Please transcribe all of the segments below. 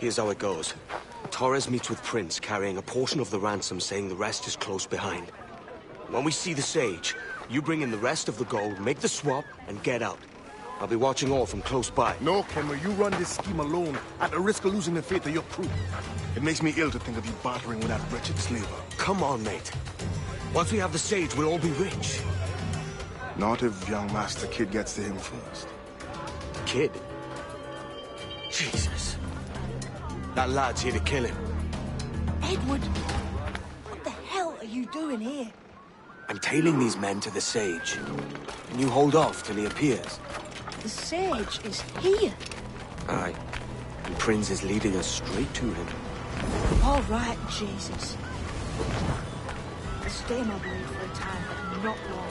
Here's how it goes. Torres meets with Prince, carrying a portion of the ransom, saying the rest is close behind. When we see the Sage, you bring in the rest of the gold, make the swap, and get out. I'll be watching all from close by. No, Kenner, you run this scheme alone, at the risk of losing the faith of your crew. It makes me ill to think of you bartering with that wretched slaver. Come on, mate. Once we have the Sage, we'll all be rich. Not if young Master Kid gets to him first. Kid? Jesus. That lad's here to kill him. Edward, what the hell are you doing here? I'm tailing these men to the Sage. And you hold off till he appears. The Sage is here. Aye. And Prince is leading us straight to him. All right, Jesus. I'll stay in my blade for a time, but not long.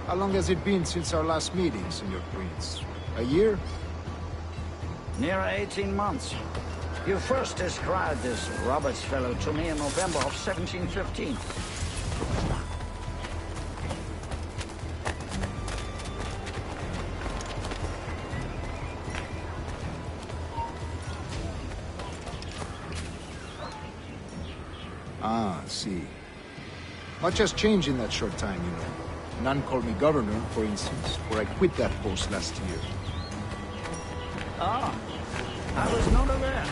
How long has it been since our last meeting, Senor Prince? A year? Near 18 months. You first described this Roberts fellow to me in November of 1715. Ah, see. Much has changed in that short time, you know. None called me governor, for instance, for I quit that post last year. Ah, I was not aware.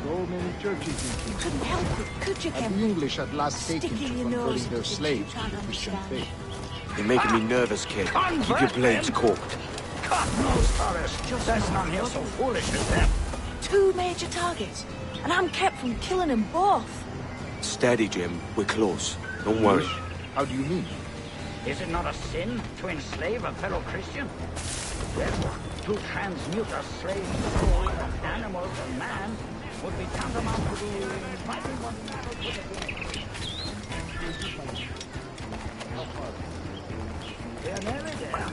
So many churches in Kingdom. Couldn't help it, could you, Have Kevin? the English at last taken to Sticking your nose converting their into slaves the to the Christian understand. faith? You're making me nervous, kid. Keep your blades corked. God knows, Torres. There's none here so foolish as them. 2 major targets, and I'm kept from killing them both. Steady, Jim. We're close. Don't worry. How do you mean? Is it not a sin to enslave a fellow Christian? Therefore, to transmute a slave soul from animal to man would be tantamount to fighting one another with a They're nearly there.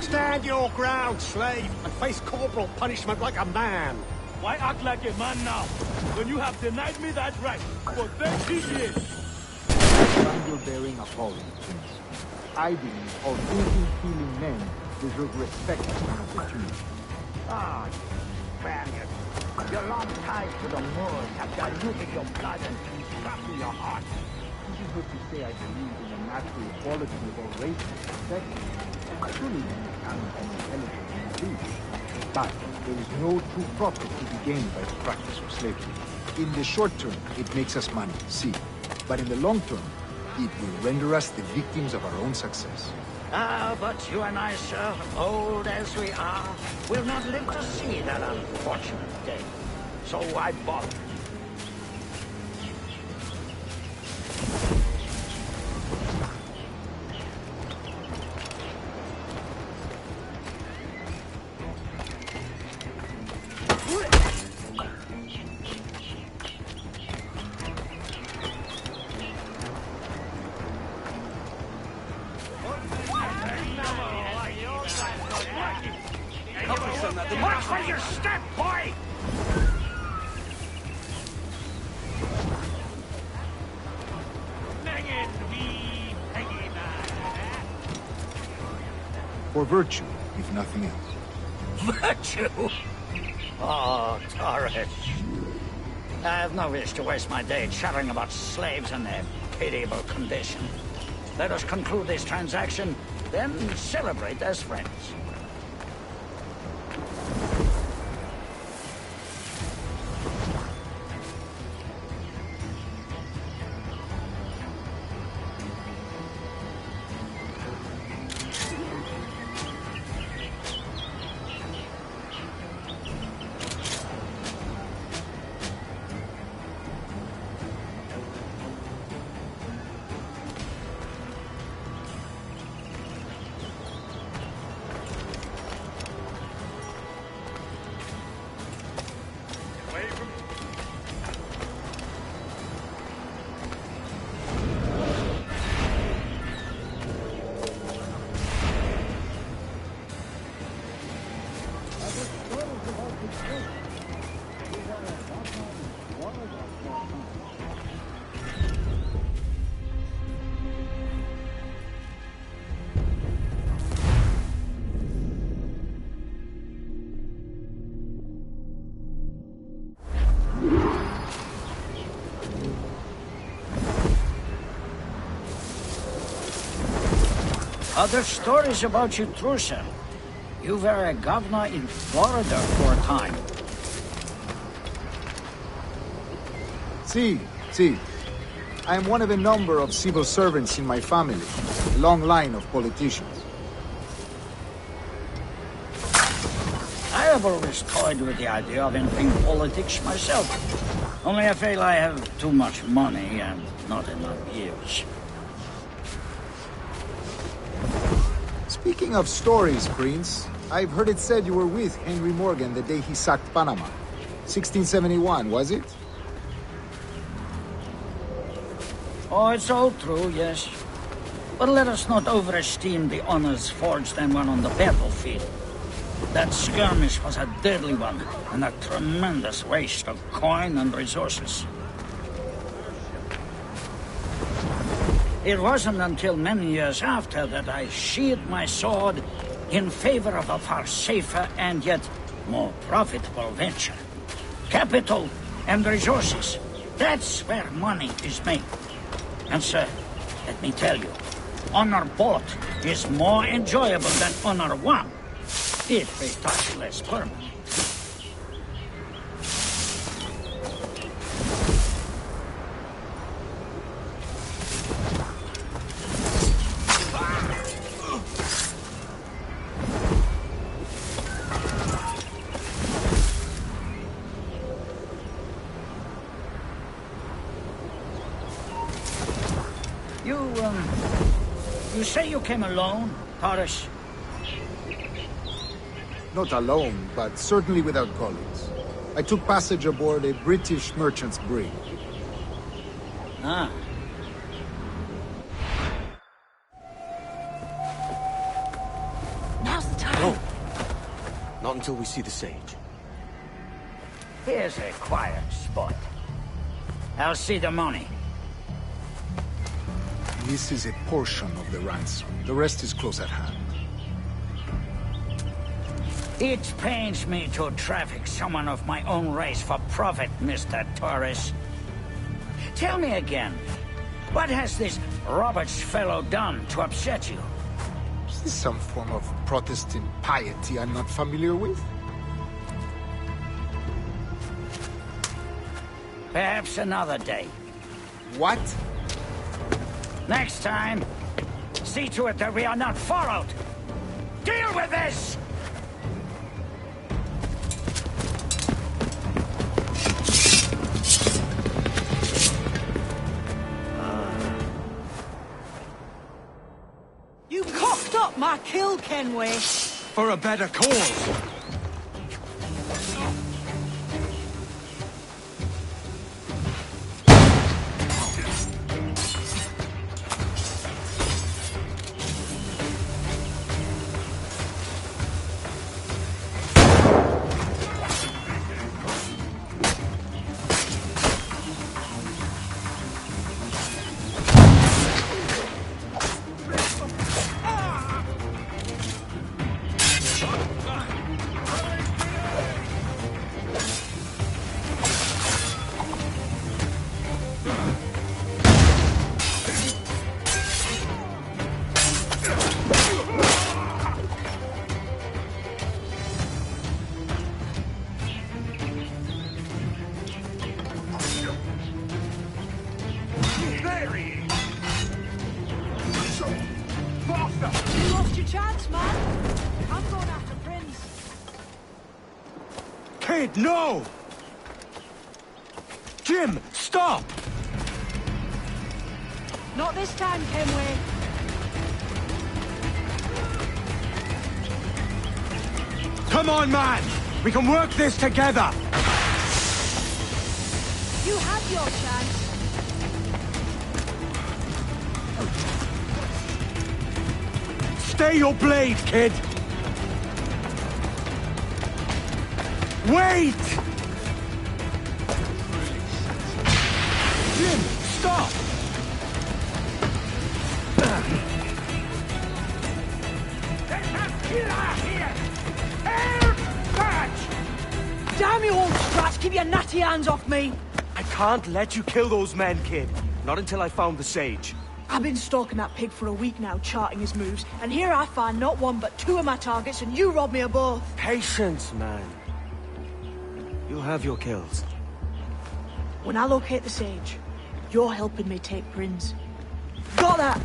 Stand your ground, slave, and face corporal punishment like a man. Why act like a man now, when you have denied me that right for 30 years? I find your bearing appalling, Prince. I believe all thinking, feeling men deserve respect and opportunity. Ah, you Spaniard. Your long ties to the Moors have diluted your blood and softened your heart. This is what you say I believe in the natural equality of all races and sexes. Truly, talent and intelligence include. But there is no true profit to be gained by the practice of slavery. In the short term, it makes us money, see. But in the long term, it will render us the victims of our own success. Ah, but you and I, sir, old as we are, will not live to see that unfortunate day. So why bother? Watch where you step, boy! for virtue, if nothing else. Virtue? Oh, Torres. I have no wish to waste my day chattering about slaves and their pitiable condition. Let us conclude this transaction, then celebrate as friends. Other stories about you, true, sir. You were a governor in Florida for a time. See. I am one of a number of civil servants in my family, a long line of politicians. I have always toyed with the idea of entering politics myself. Only I feel I have too much money and not enough years. Speaking of stories, Prince, I've heard it said you were with Henry Morgan the day he sacked Panama. 1671, was it? Oh, it's all true, yes. But let us not overesteem the honors forged and won on the battlefield. That skirmish was a deadly one, and a tremendous waste of coin and resources. It wasn't until many years after that I sheathed my sword in favor of a far safer and yet more profitable venture. Capital and resources. That's where money is made. And sir, let me tell you, honor bought is more enjoyable than honor won, if a touch less permanent. You say you came alone, Torres? Not alone, but certainly without colleagues. I took passage aboard a British merchant's brig. Ah. Now's the time. No. Not until we see the sage. Here's a quiet spot. I'll see the money. This is a portion of the ransom. The rest is close at hand. It pains me to traffic someone of my own race for profit, Mr. Torres. Tell me again, what has this Roberts fellow done to upset you? Is this some form of Protestant piety I'm not familiar with? Perhaps another day. What? Next time, see to it that we are not followed. Deal with this! You cocked up my kill, Kenway. For a better cause. There he is! You lost your chance, man. I'm going after Prince. Kid, no! Jim, stop! Not this time, Kenway. Come on, man! We can work this together! You had your chance. Stay your blade, kid! Wait! Jim, stop! Damn you old strats, keep your natty hands off me! I can't let you kill those men, kid. Not until I found the sage. I've been stalking that pig for a week now, charting his moves, and here I find not one but two of my targets, and you robbed me of both. Patience, man. You'll have your kills. When I locate the sage, you're helping me take Prince. Got that?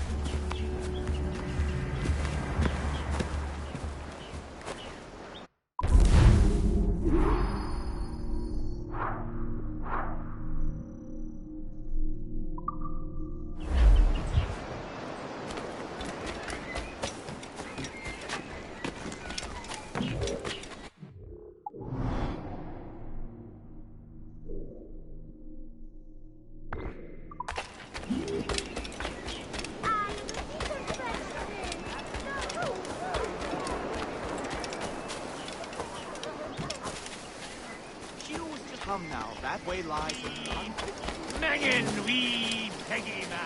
Come now, that way lies the sun. Megan, wee Peggy, man.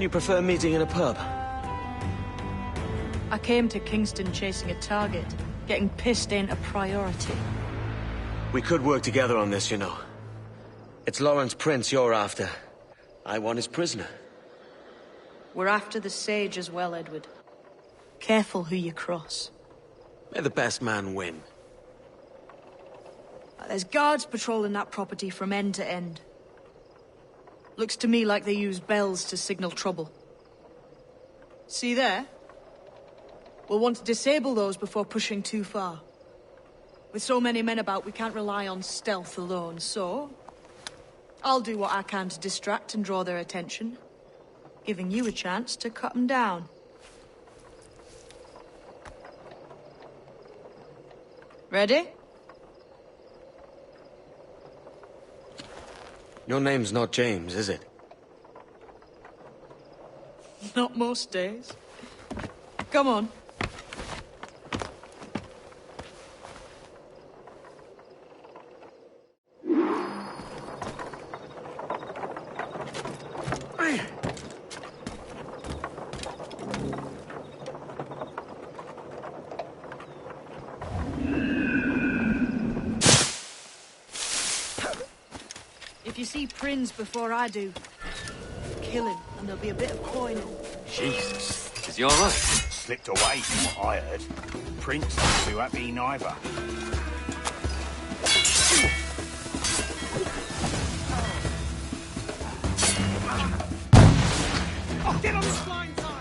Wouldn't you prefer meeting in a pub? I came to Kingston chasing a target. Getting pissed ain't a priority. We could work together on this, you know. It's Lawrence Prince you're after. I want his prisoner. We're after the Sage as well, Edward. Careful who you cross. May the best man win. There's guards patrolling that property from end to end. Looks to me like they use bells to signal trouble. See there? We'll want to disable those before pushing too far. With so many men about, we can't rely on stealth alone, so... I'll do what I can to distract and draw their attention, giving you a chance to cut them down. Ready? Your name's not James, is it? Not most days. Come on. If you see Prince before I do, kill him, and there'll be a bit of coin. Jesus. Is he alright? Slipped away from what I heard. Prince not too happy neither. Oh, get on this blind side!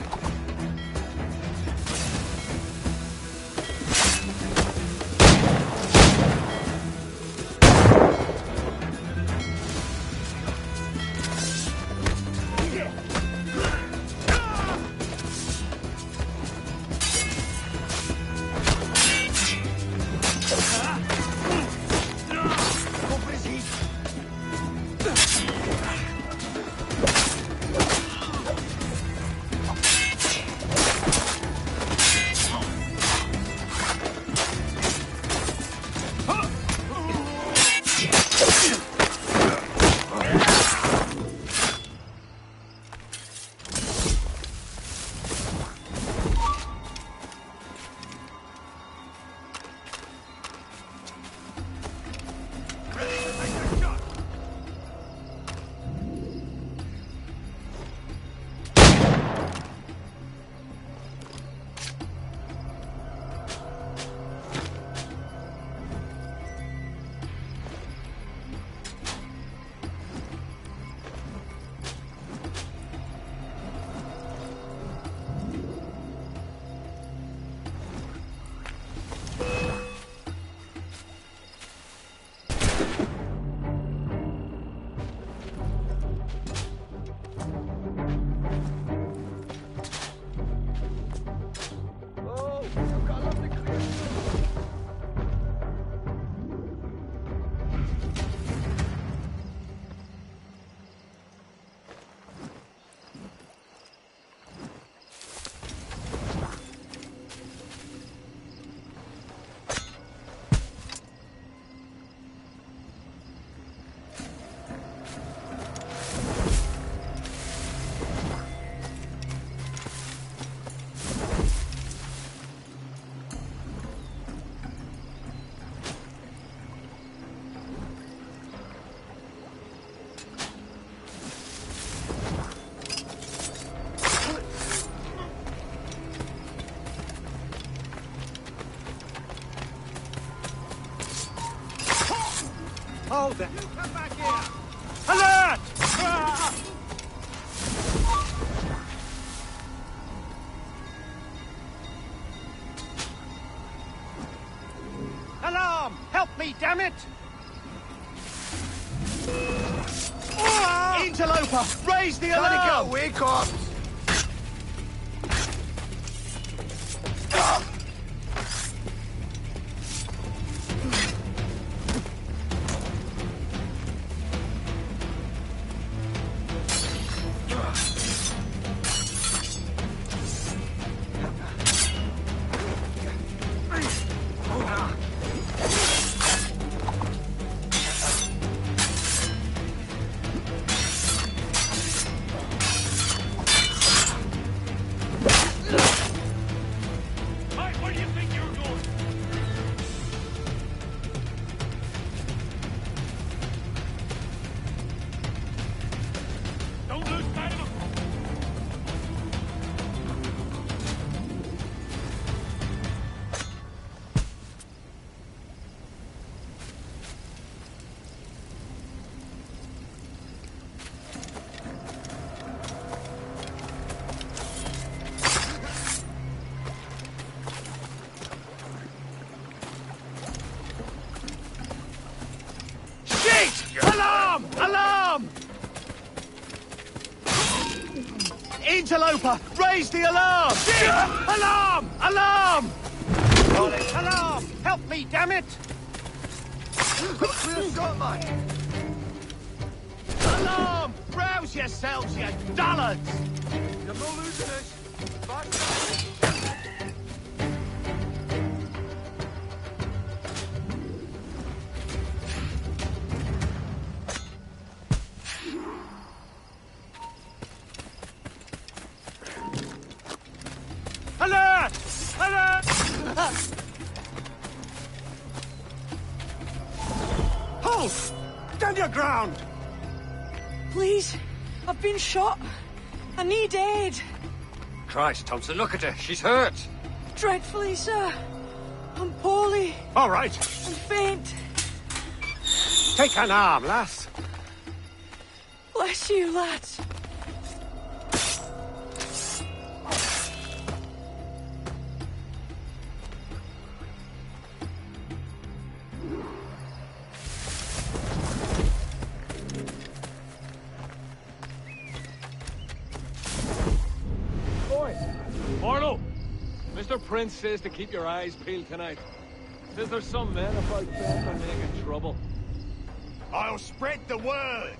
Hold it! You come back here! Alert! Alarm! Help me, damn it! Interloper! Raise the alarm! Gotta go, we're cops! Alarm! Alarm! Interloper! Raise the alarm! Alarm! Alarm! Alarm! Help me, damn it! Clear shot, man. Alarm! Rouse yourselves, you dullards! You're no losing it. Back. Alert! Alert! Halt! Stand your ground! Please, I've been shot. I need aid. Christ, Thompson, look at her. She's hurt. Dreadfully, sir. I'm poorly All right. and faint. Take an arm, lass. Bless you, lads. Arnold! Mr. Prince says to keep your eyes peeled tonight. Says there's some men about there are making trouble. I'll spread the word.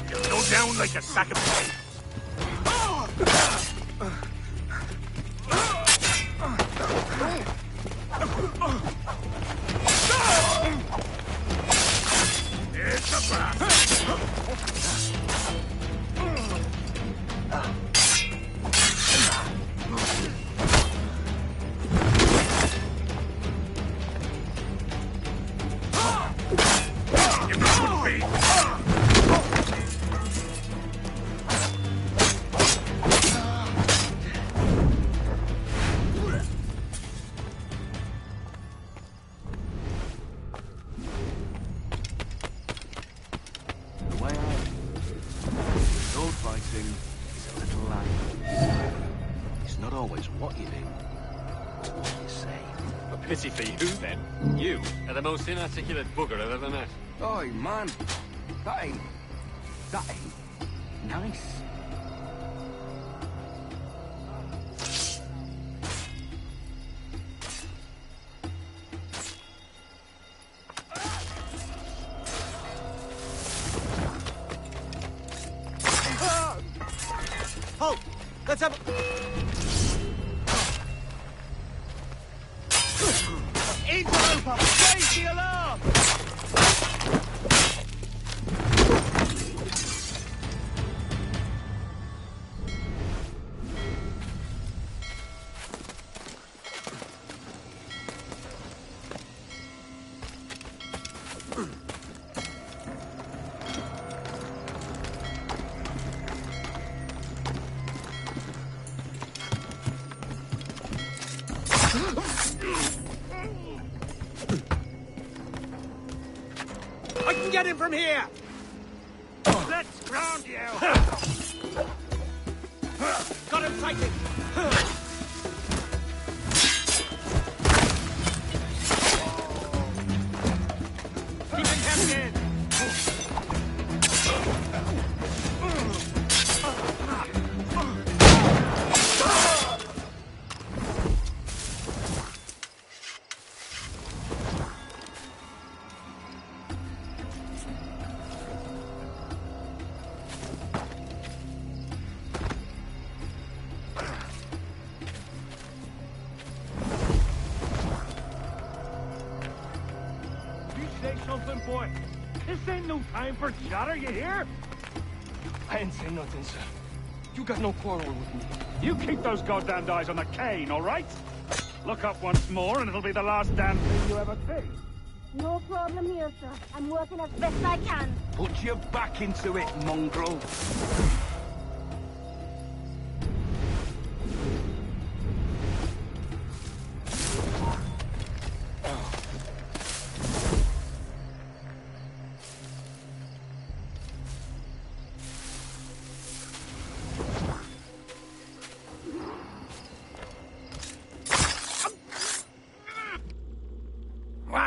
You'll go down like a sack of potatoes. It's a Pity for you, then. You are the most inarticulate bugger I've ever met. Oh, man. That ain't nice. Halt! Let's have Interloper! Raise the alarm! I can get him from here! Let's ground you! Got him sighted! Keep him hemmed in! Say something, boy. This ain't no time for chatter, you hear? I ain't say nothing, sir. You got no quarrel with me. You keep those goddamned eyes on the cane, all right? Look up once more, and it'll be the last damn thing you ever see. No problem here, sir. I'm working as best I can. Put your back into it, mongrel.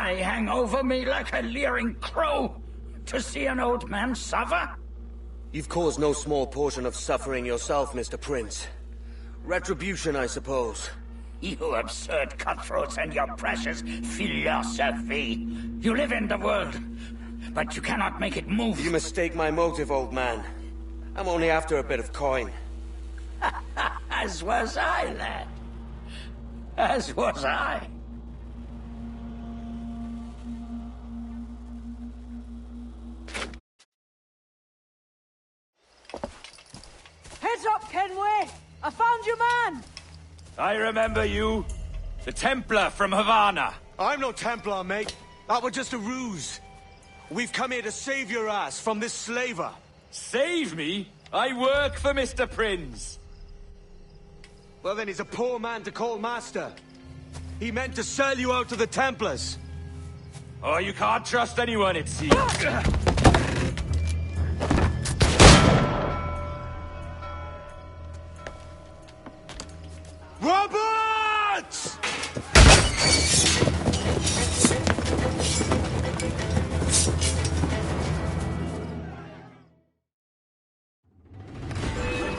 eye hang over me like a leering crow to see an old man suffer? You've caused no small portion of suffering yourself, Mr. Prince. Retribution, I suppose. You absurd cutthroats and your precious philosophy. You live in the world, but you cannot make it move. You mistake my motive, old man. I'm only after a bit of coin. As was I, lad. As was I. Heads up, Kenway! I found your man! I remember you. The Templar from Havana. I'm no Templar, mate. That was just a ruse. We've come here to save your ass from this slaver. Save me? I work for Mr. Prince. Well, then he's a poor man to call master. He meant to sell you out to the Templars. Oh, you can't trust anyone, it seems. Roberts!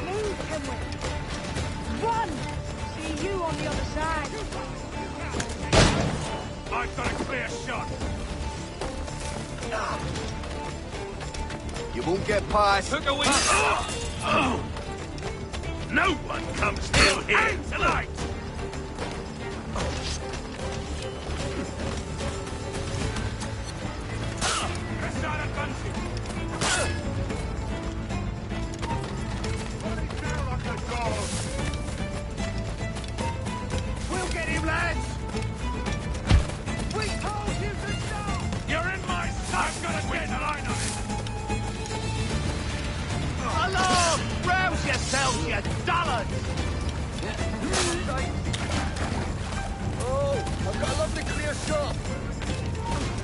Move, Kenway! Run! See you on the other side. I've got a clear shot. You won't get past. Took away. No one comes near here tonight. We'll get him, lads. We told you to stop! You're in my sight! I've got a dead line on it! Alarm! Rouse yourselves, you dullards! Oh, I've got a lovely clear shot.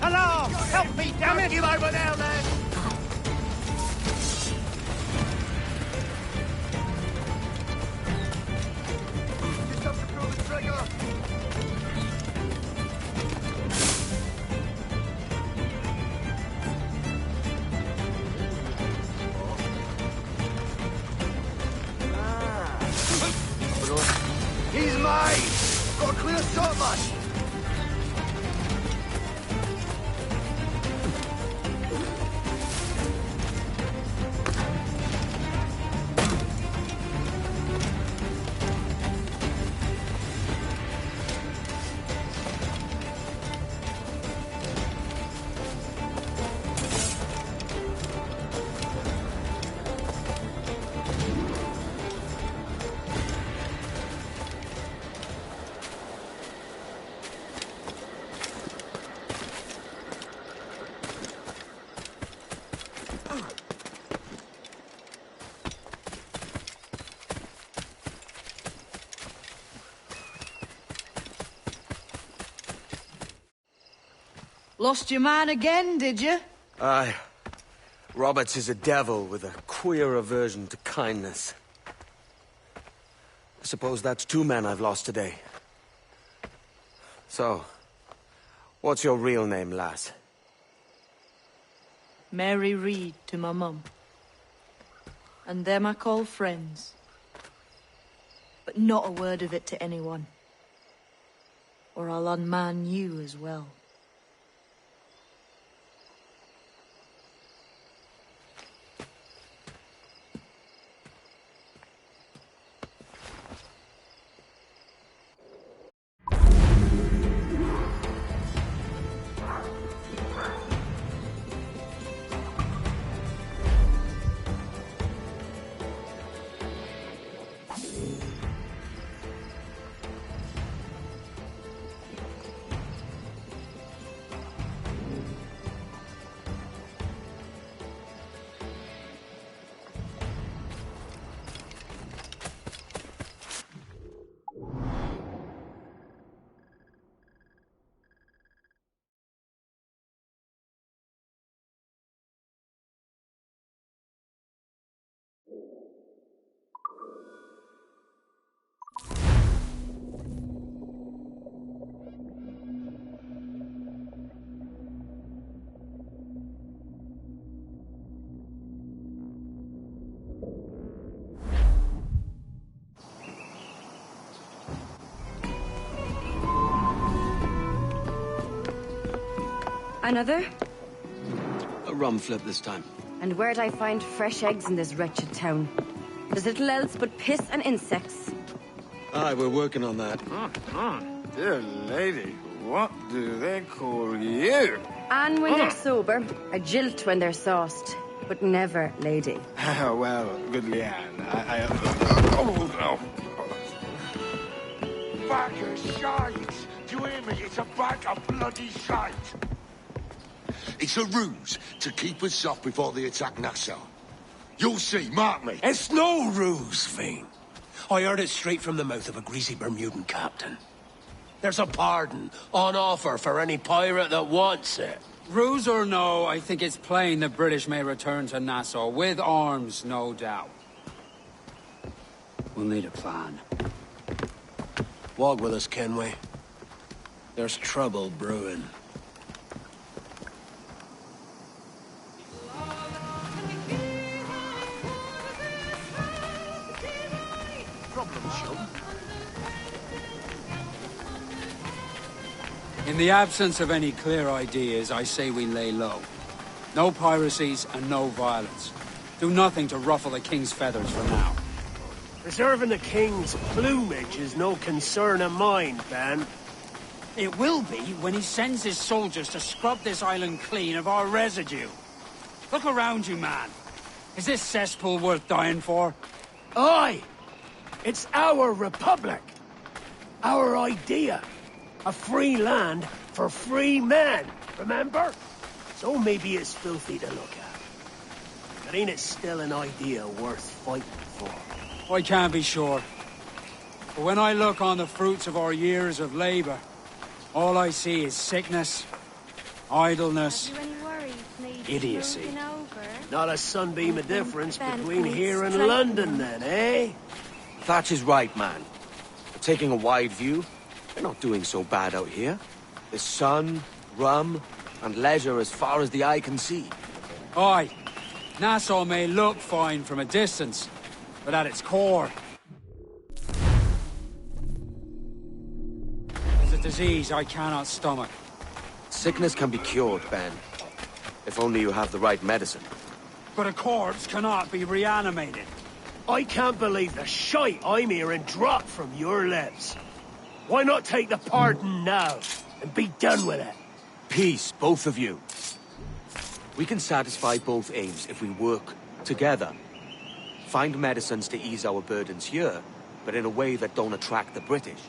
Alarm! Help me, damn it! You over now, lads. Just have to pull the trigger. He's mine! Got a clear shot, man! Lost your man again, did you? Aye. Roberts is a devil with a queer aversion to kindness. I suppose that's 2 men I've lost today. So, what's your real name, lass? Mary Reed to my mum. And them I call friends. But not a word of it to anyone. Or I'll unman you as well. Another? A rum flip this time. And where'd I find fresh eggs in this wretched town? There's little else but piss and insects. Aye, we're working on that. Dear lady, what do they call you? And when they're sober, a jilt when they're sauced, but never lady. Well, good Leanne, Oh, no. Bag of shite! Do you hear me? It's a bag of bloody shite! It's a ruse to keep us off before they attack Nassau. You'll see, mark me. It's no ruse, Fiend. I heard it straight from the mouth of a greasy Bermudan captain. There's a pardon on offer for any pirate that wants it. Ruse or no, I think it's plain the British may return to Nassau, with arms, no doubt. We'll need a plan. Walk with us, Kenway. There's trouble brewing. In the absence of any clear ideas, I say we lay low. No piracies and no violence. Do nothing to ruffle the king's feathers for now. Preserving the king's plumage is no concern of mine, Ben. It will be when he sends his soldiers to scrub this island clean of our residue. Look around you, man. Is this cesspool worth dying for? Aye! It's our republic! Our idea! A free land for free men, remember? So maybe it's filthy to look at. But ain't it still an idea worth fighting for? I can't be sure. But when I look on the fruits of our years of labor, all I see is sickness, idleness, idiocy. Not a sunbeam of difference between here and London, then, eh? Thatch is right, man. But taking a wide view, we're not doing so bad out here. There's sun, rum, and leisure as far as the eye can see. Aye. Nassau may look fine from a distance, but at its core... there's a disease I cannot stomach. Sickness can be cured, Ben. If only you have the right medicine. But a corpse cannot be reanimated. I can't believe the shite I'm hearing drop from your lips. Why not take the pardon now, and be done with it? Peace, both of you. We can satisfy both aims if we work together. Find medicines to ease our burdens here, but in a way that don't attract the British.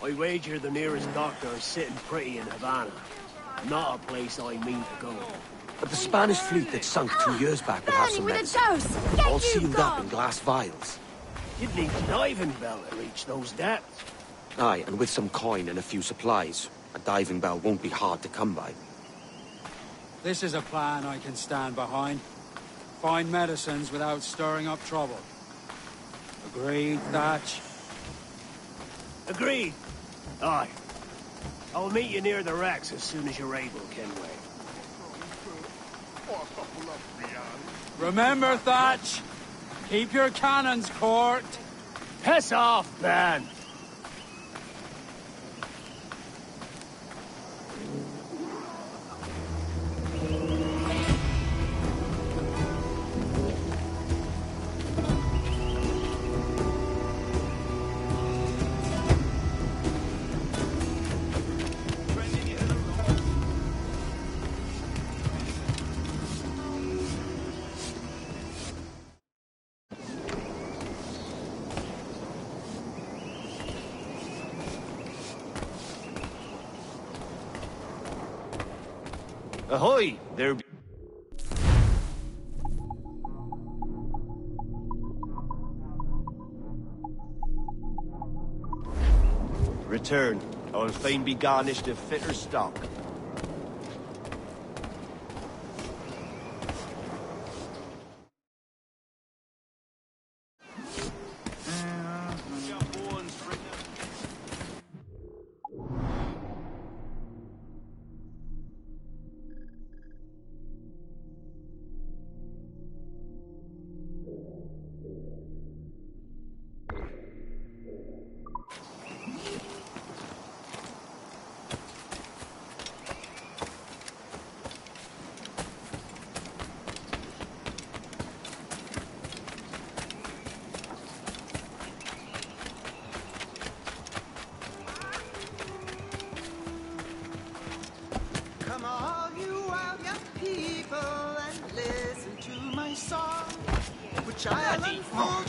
I wager the nearest doctor is sitting pretty in Havana. Not a place I mean to go. But the Spanish fleet that sunk 2 years back would have some medicine. All sealed up in glass vials. You'd need a diving bell to reach those depths. Aye, and with some coin and a few supplies, a diving bell won't be hard to come by. This is a plan I can stand behind. Find medicines without stirring up trouble. Agreed, Thatch? Agreed. Aye. I'll meet you near the wrecks as soon as you're able, Kenway. Remember, Thatch! Keep your cannons corked! Piss off, man! Ahoy! There. Return. I will fain be garnished of fitter stock. Ready.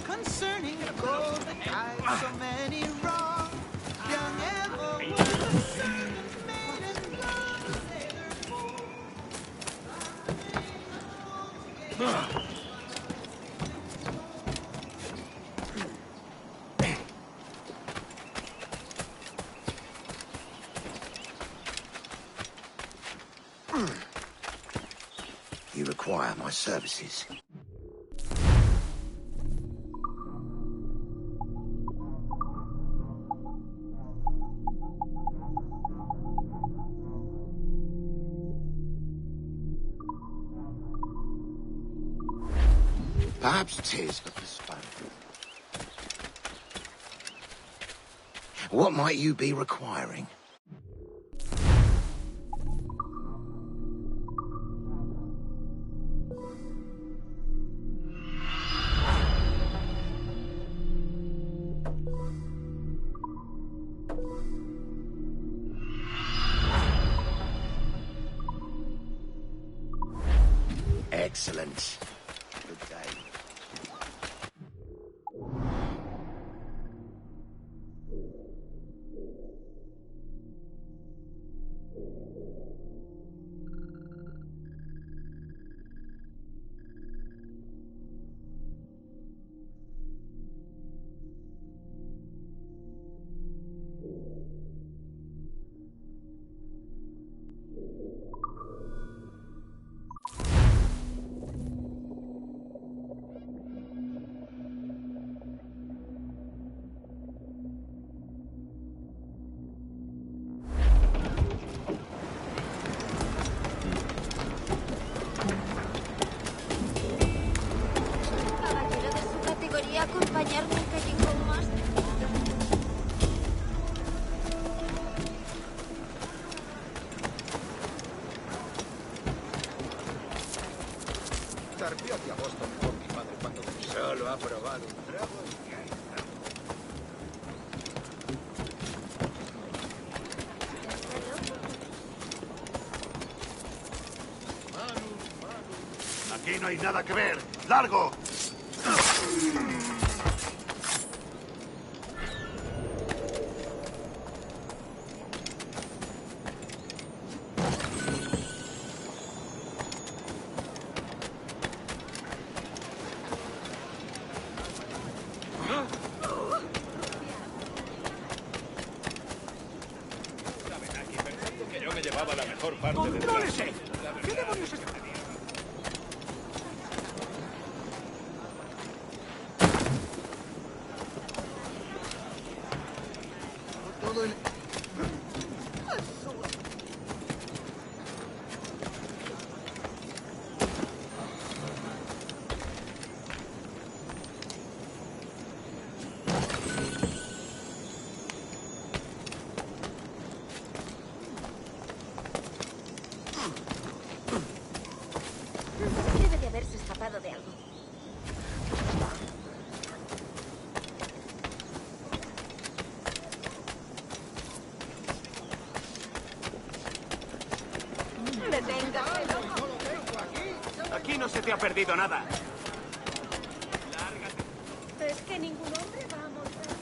Concerning the gold that hides so many wrongs. Young Emma was a servant maiden love sailor. You require my services. Perhaps 'tis but postponed. What might you be requiring? Excellent. Good day. Acompañarme en Callejón más. Tarpiate a Boston por mi padre cuando solo ha probado un trago y ahí está. Aquí no hay nada que ver. ¡Largo! Que yo me llevaba la mejor parte del ¡Contrólese! plan. ¿Qué demonios es? Todo el... Debe de haberse escapado de algo. Aquí no se te ha perdido nada. Es que ningún hombre va a mostrar.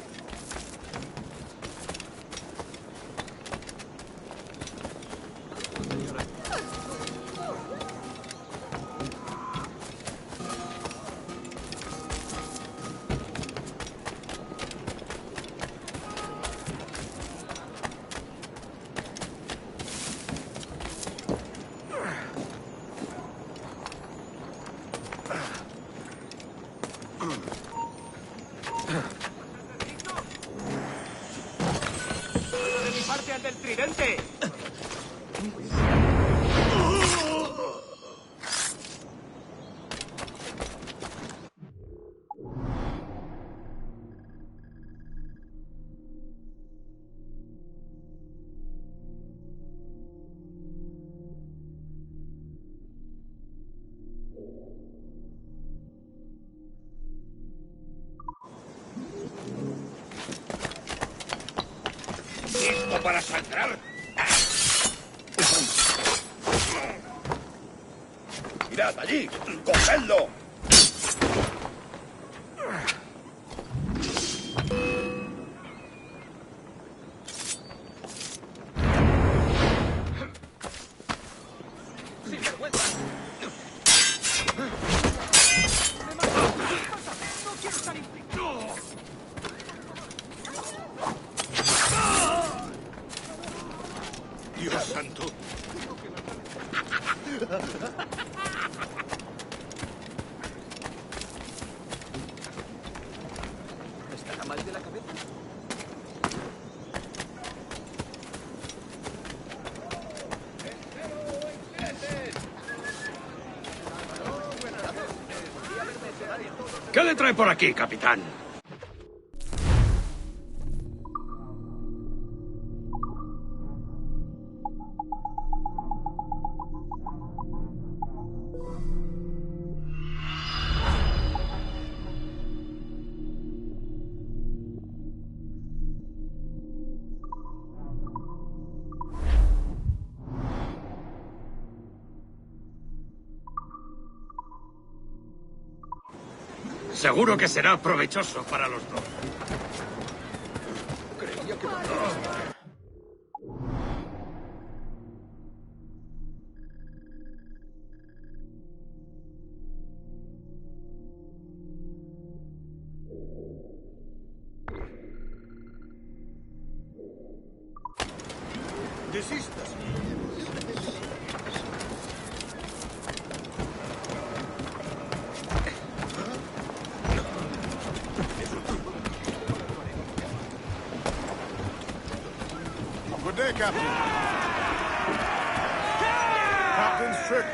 De mi parte al del tridente. ¿Listo para sangrar? ¡Mirad allí! ¡Cogedlo! ¿Qué le trae por aquí, capitán? Seguro que será provechoso para los dos. Creía que... Desistas. Good day, Captain. Captain's trick.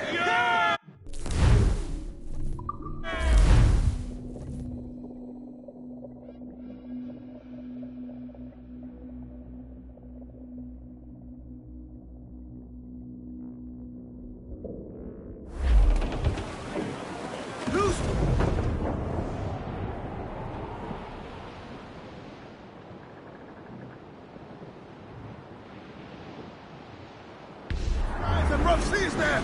And rough seas there!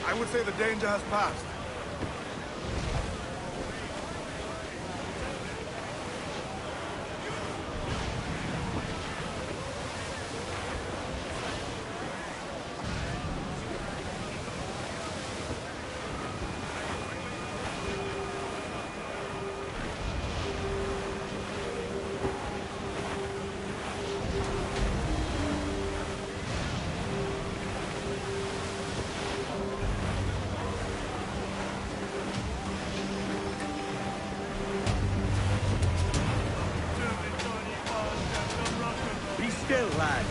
I would say the danger has passed. Be still, lads.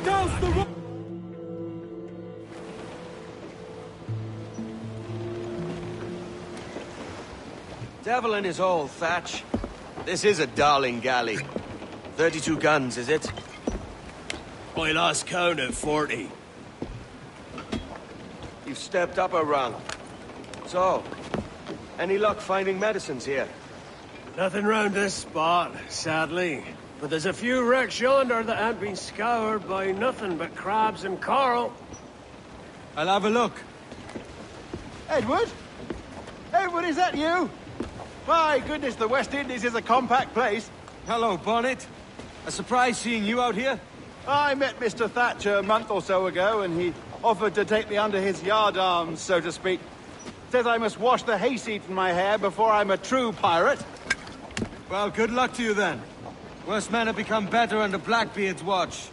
Douse the rope! Devil in his hole, Thatch. This is a darling galley. 32 guns, is it? I lost count at 40. You've stepped up a rung. So, any luck finding medicines here? Nothing round this spot, sadly. But there's a few wrecks yonder that haven't been scoured by nothing but crabs and coral. I'll have a look. Edward? Edward, is that you? My goodness, the West Indies is a compact place. Hello, Bonnet. A surprise seeing you out here? I met Mr. Thatcher a month or so ago, and he offered to take me under his yardarms, so to speak. Says I must wash the hayseed from my hair before I'm a true pirate. Well, good luck to you then. Worst men have become better under Blackbeard's watch.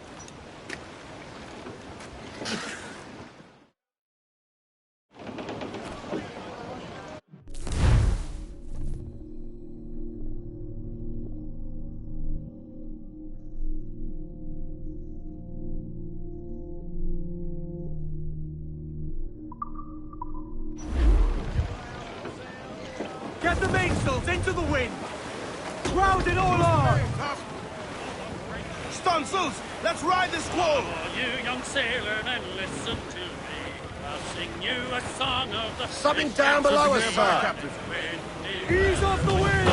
Get the mainsails into the wind! Crowd it all on! Stunsails, let's ride this squall! Oh, you young sailor, then listen to me. I'll sing you a song of the... Something down below us, sir! Ease off the wind!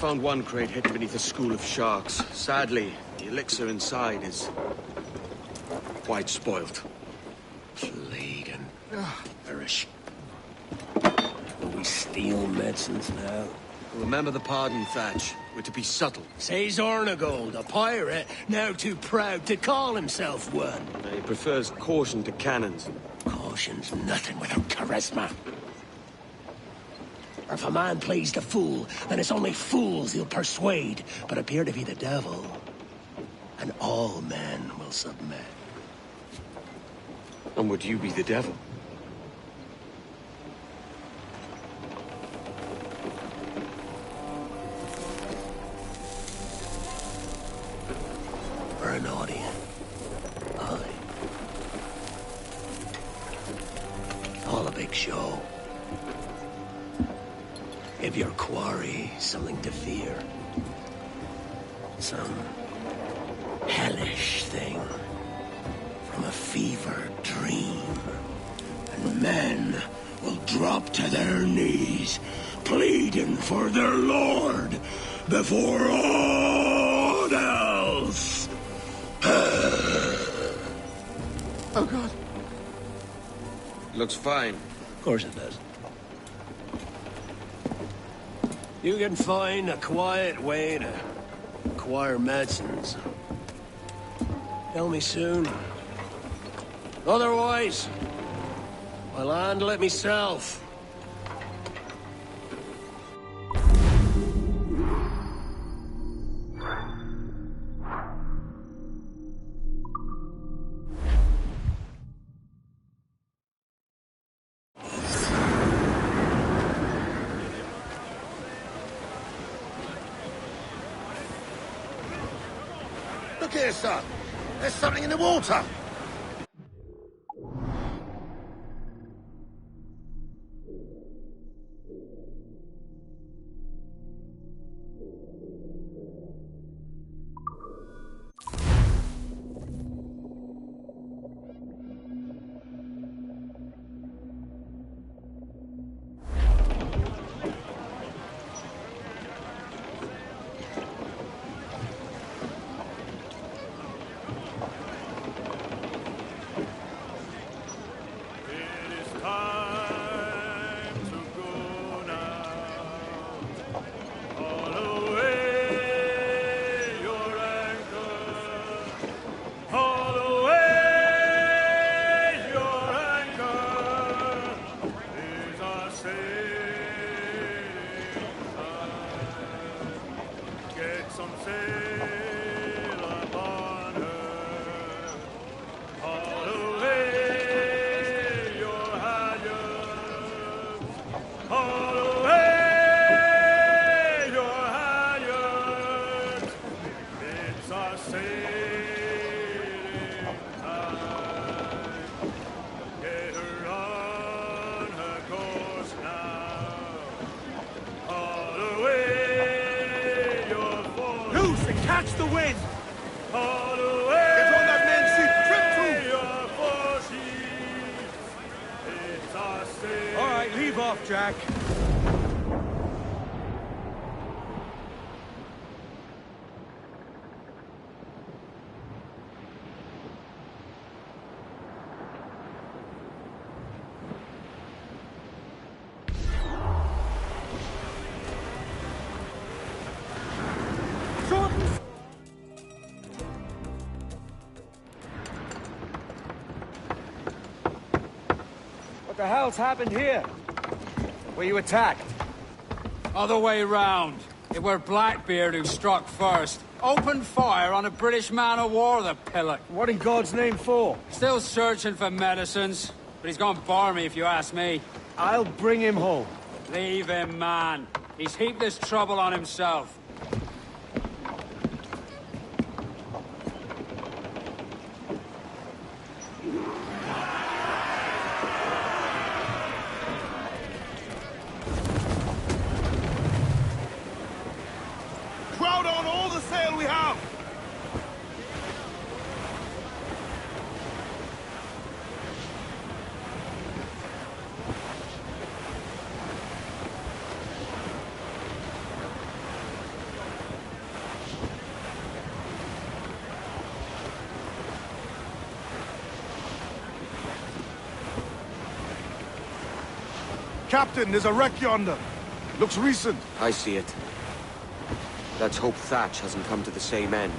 found one crate hidden beneath a school of sharks. Sadly, the elixir inside is quite spoilt. Plague and perish. Will we steal medicines now? Remember the pardon, Thatch. We're to be subtle. Says Ornagold, a pirate, now too proud to call himself one. He prefers caution to cannons. Caution's nothing without charisma. Or if a man plays the fool, then it's only fools he'll persuade, but appear to be the devil. And all men will submit. And would you be the devil? Or an audience. Aye. All a big show. Give your quarry something to fear. Some hellish thing from a fevered dream. And men will drop to their knees, pleading for their lord before all else. Oh, God. Looks fine. Of course it does. You can find a quiet way to acquire medicines. Tell me soon. Otherwise, I'll handle it myself. Look here, sir. There's something in the water. Catch the wind! Get on that main sheet, All right, leave off, Jack. What the hell's happened here? Were you attacked? Other way round. It were Blackbeard who struck first. Opened fire on a British man-o'-war, the pillock. What in God's name for? Still searching for medicines, but he's gone barmy if you ask me. I'll bring him home. Leave him, man. He's heaped this trouble on himself. Crowd on all the sail we have! Captain, there's a wreck yonder. Looks recent. I see it. Let's hope Thatch hasn't come to the same end.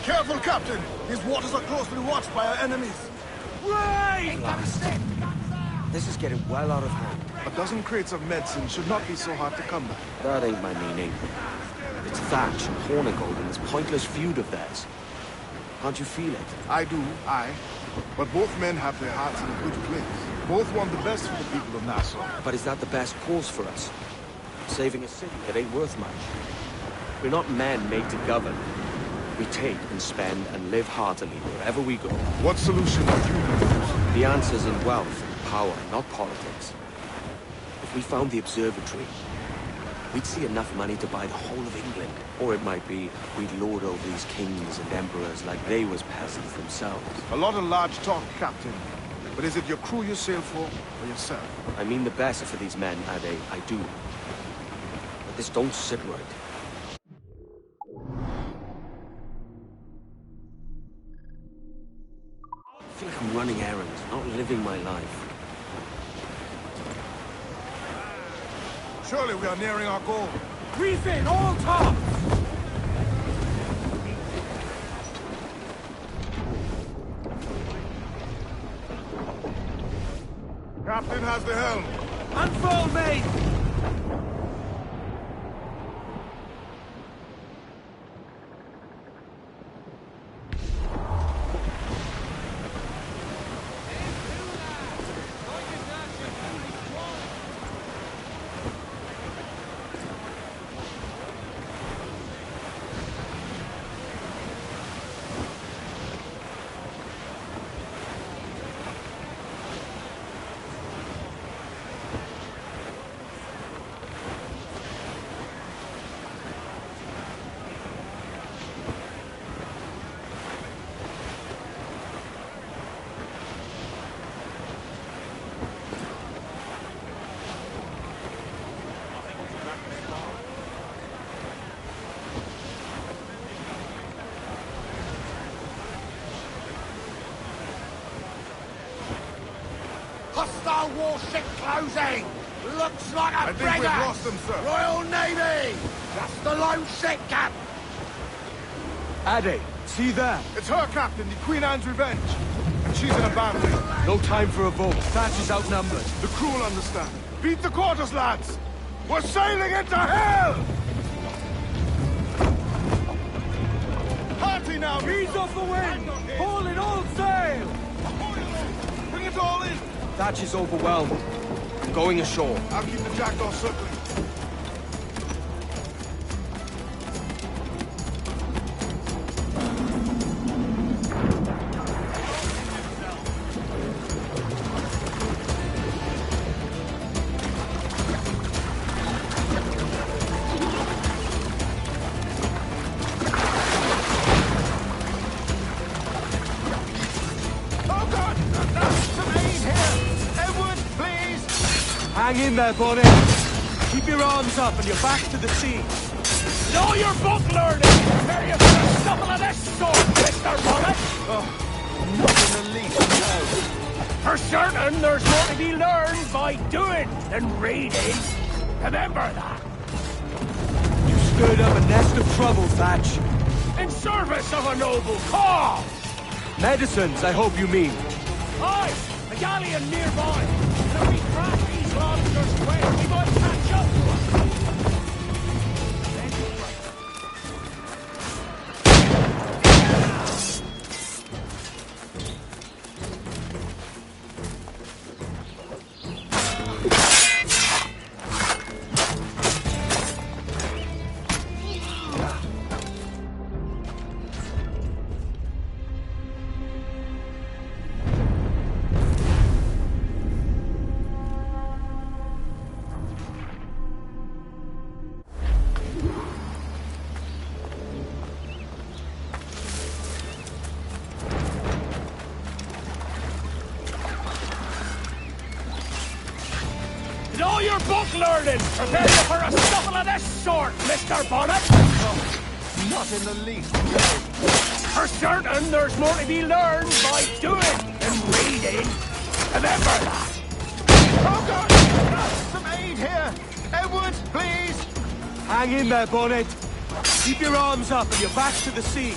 Careful, Captain! These waters are closely watched by our enemies. Right! This is getting well out of hand. A dozen crates of medicine should not be so hard to come by. That ain't my meaning. It's Thatch and Hornigold and this pointless feud of theirs. Can't you feel it? I do, aye. But both men have their hearts in a good place. Both want the best for the people of Nassau. But is that the best cause for us? Saving a city that ain't worth much. We're not men made to govern. We take and spend and live heartily wherever we go. What solution would you propose? The answer's in wealth and power, not politics. If we found the observatory, we'd see enough money to buy the whole of England. Or it might be we'd lord over these kings and emperors like they was peasants themselves. A lot of large talk, Captain. But is it your crew you sail for, or yourself? I mean the best for these men, Ade, I do. But this don't sit right. I feel like I'm running errands, not living my life. Surely we are nearing our goal. Reef in, all tops! Captain has the helm. Unfold, mate! Hostile warship closing! Looks like a I think we've lost them, sir. Royal Navy! Just a lone ship, Cap! Ade, see there? It's her, Captain, the Queen Anne's Revenge. And she's in a battery. No time for a vote. Thatch is outnumbered. The crew will understand. Beat the quarters, lads! We're sailing into hell! Hearty now! Ease off the wind! Haul in all sail! Bring it all in! Thatch is overwhelmed. I'm going ashore. I'll keep the jackdaw circling. Hang in there, Bonnet. Keep your arms up and your back to the sea. Know your book learning! Prepare you for a stumble of this sort, Mr. Bullet! Not in the least, no. For certain, there's more to be learned by doing than reading. Remember that. You stirred up a nest of trouble, Thatch. In service of a noble cause! Medicines, I hope you mean. Aye, a galleon nearby. And if we crack these lobsters quick, we might catch up to them. learning. Prepare you for a scuffle of this sort, Mr. Bonnet. Not in the least. For certain, there's more to be learned by doing than reading. Remember that. Oh, God! Some aid here! Edward, please! Hang in there, Bonnet. Keep your arms up and your back to the sea.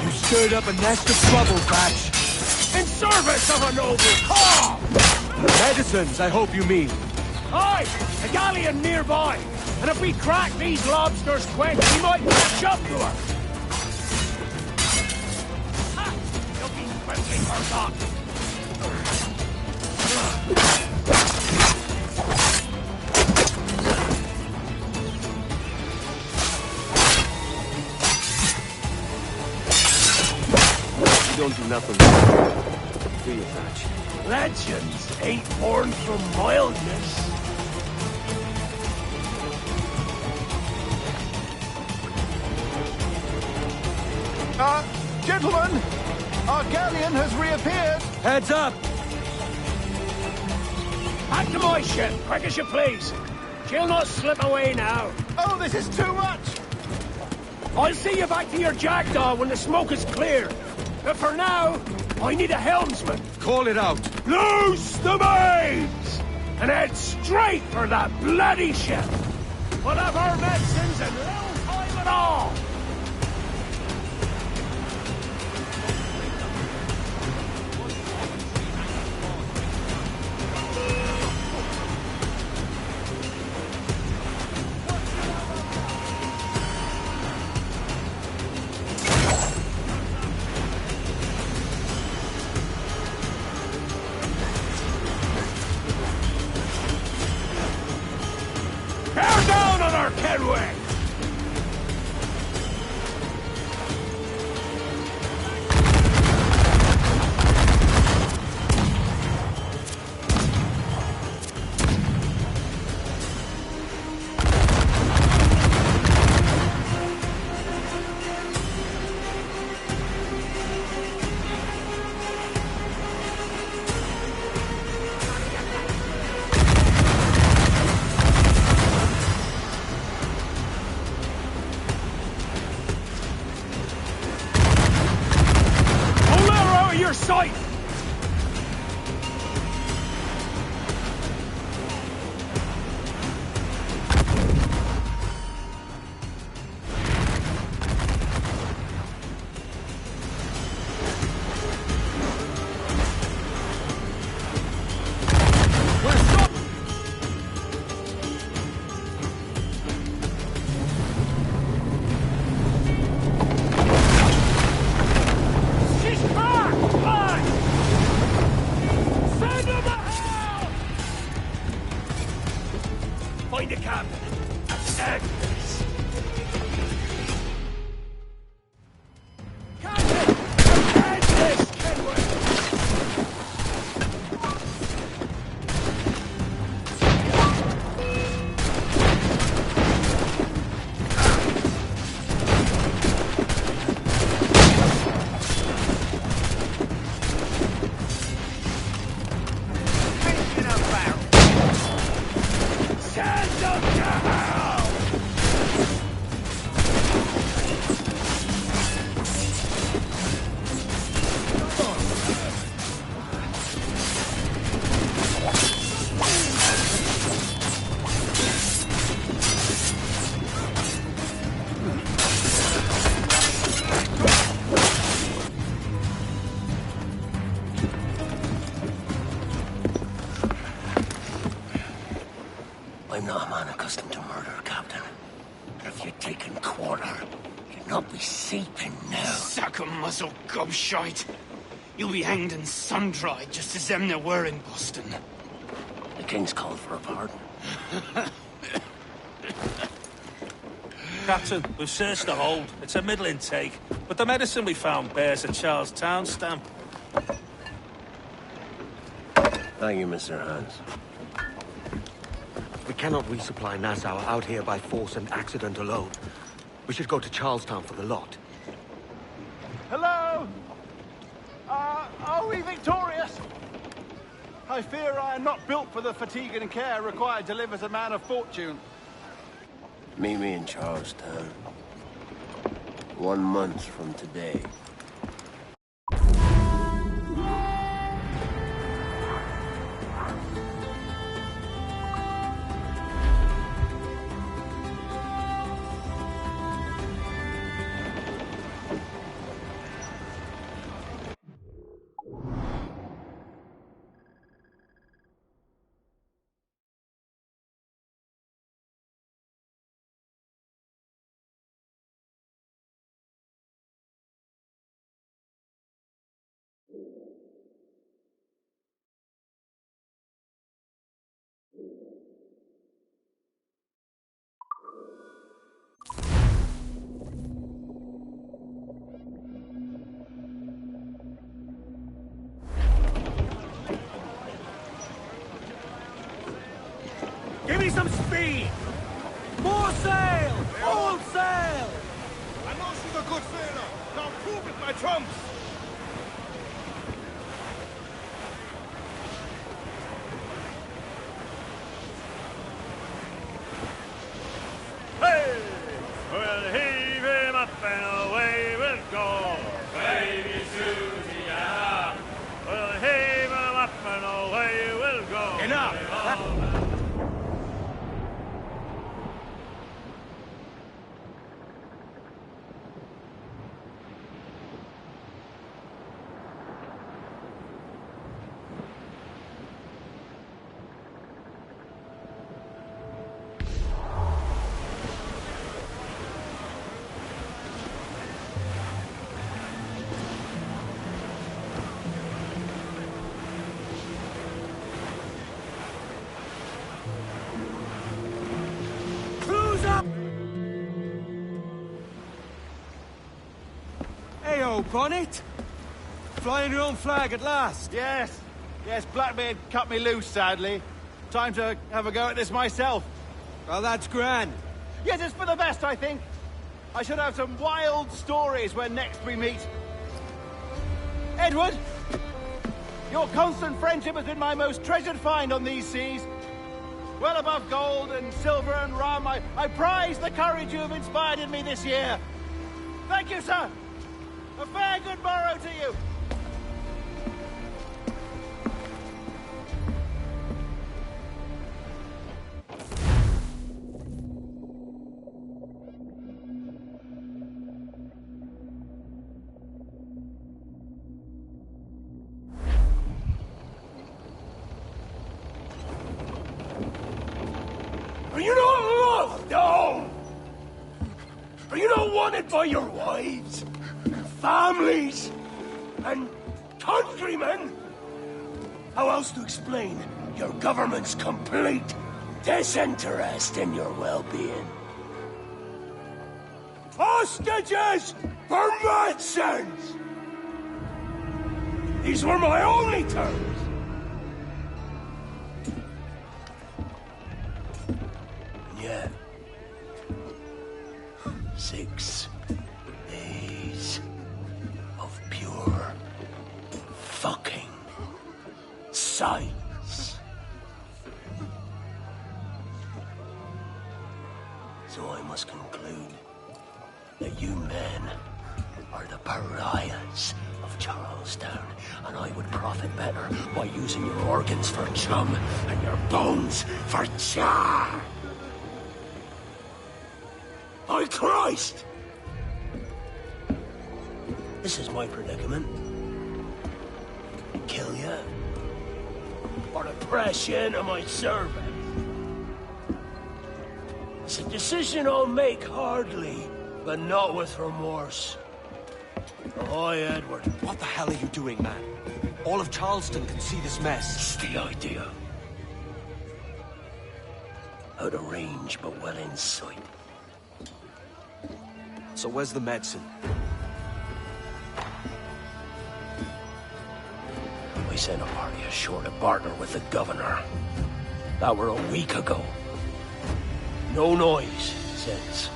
You stirred up a nest of trouble, Batch. In service of a noble cause! Medicines, I hope you mean. Aye, a galleon nearby. And if we crack these lobsters quick, we might catch up to her. Ha! You'll be quickly forgotten. You don't do nothing. Do you, Thatch? Legends ain't born from mildness. Gentlemen! Our galleon has reappeared! Heads up! Back to my ship, quick as you please. She'll not slip away now. Oh, this is too much! I'll see you back to your jackdaw when the smoke is clear. But for now, I need a helmsman. Call it out. Loose the mains! And head straight for that bloody ship. We'll have our medicines in little time at all. Bear down on our Kenway! Your sight! Find a captain. End this. Captain! End this, Kenway! Send them to hell! I'm not a man accustomed to murder, Captain. If you'd taken quarter, you'd not be seeping now. Sack a muzzle, gobshite. You'll be hanged and sun-dried, just as them there were in Boston. The King's called for a pardon. Captain, we've searched the hold. It's a middling take, but the medicine we found bears a Charlestown stamp. Thank you, Mr. Hans. We cannot resupply Nassau out here by force and accident alone. We should go to Charlestown for the lot. Hello? Are we victorious? I fear I am not built for the fatigue and care required to live as a man of fortune. Meet me in Charlestown. 1 month from today. Give me some speed! More sail! All sail! I know she's a good sailor. Now prove it, my trumps! Hey! We'll heave him up and away we'll go. Baby Susie, yeah. We'll heave him up and away we'll go. Enough! Hey-o, Bonnet! Flying your own flag at last. Yes. Yes, Blackbeard cut me loose, sadly. Time to have a go at this myself. Well, that's grand. Yes, it's for the best, I think. I should have some wild stories when next we meet. Edward! Your constant friendship has been my most treasured find on these seas. Well above gold and silver and rum, I prize the courage you have inspired in me this year. Thank you, sir. A fair good morrow to you. Are you not loved? No! Are you not wanted by your wives, families, and countrymen? How else to explain your government's complete disinterest in your well-being? Hostages for medicines! These were my only terms. Yeah. 6 days of pure fucking science. So I must conclude that you men are the pariahs of Charlestown, and I would profit better by using your organs for chum and your bones for char. By Christ! This is my predicament. Kill you, or to press you into my service. It's a decision I'll make hardly, but not with remorse. Ahoy, Edward. What the hell are you doing, man? All of Charleston can see this mess. It's the idea. Out of range, but well in sight. So where's the medicine? I sent a party ashore to partner with the governor. That were a week ago. No noise since.